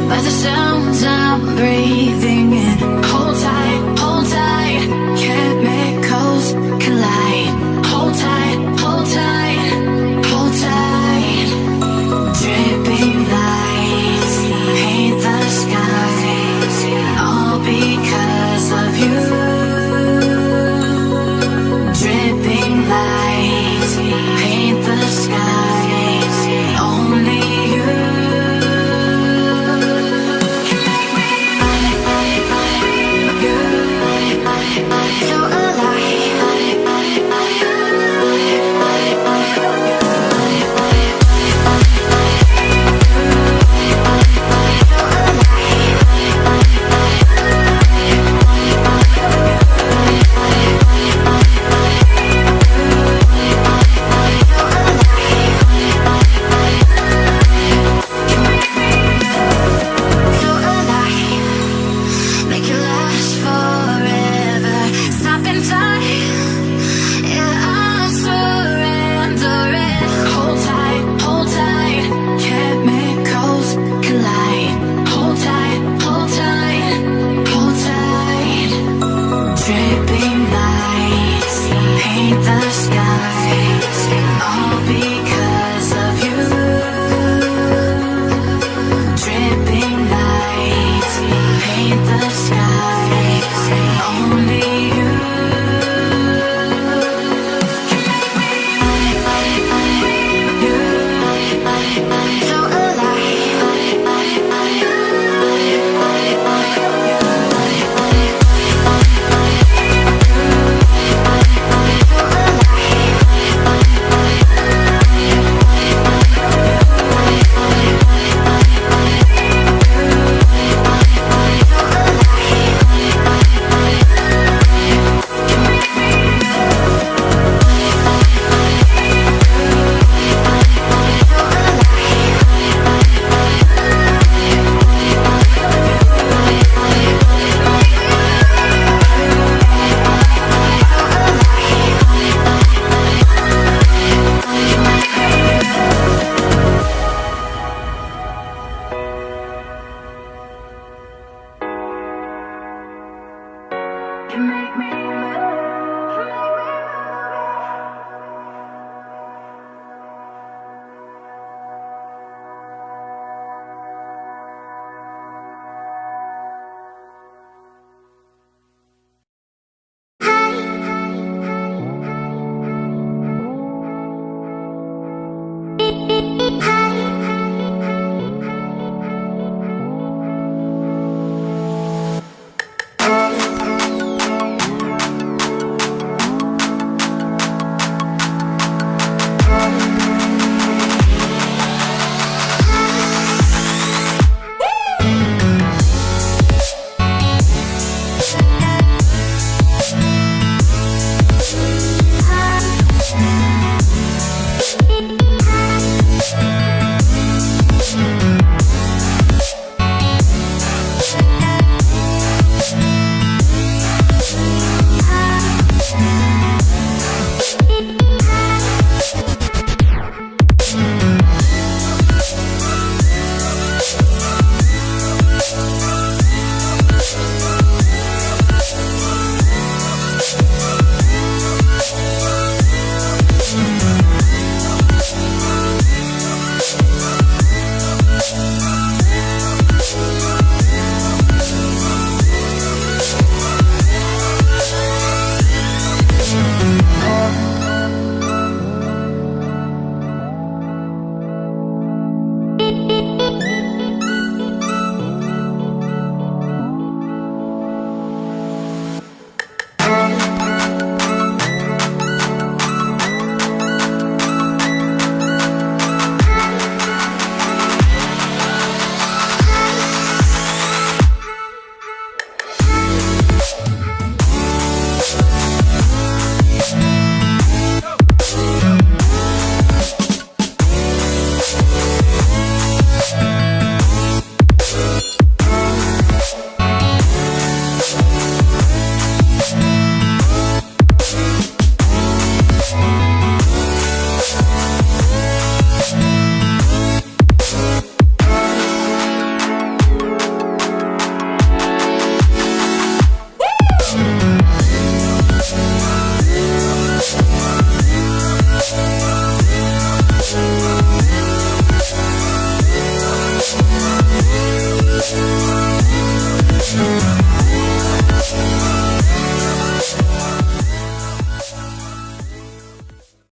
by the sounds I'm breathing in. Hold tight, chemicals collide. Hold tight, hold tight, hold tight. Dripping lights paint the skies, all because of you. Dripping lights paint the skies, only you. So make it last forever. Stop in time, yeah, I'm surrendering. Hold tight, chemicals collide. Hold tight, hold tight, hold tight. Dripping lights paint the skies, all because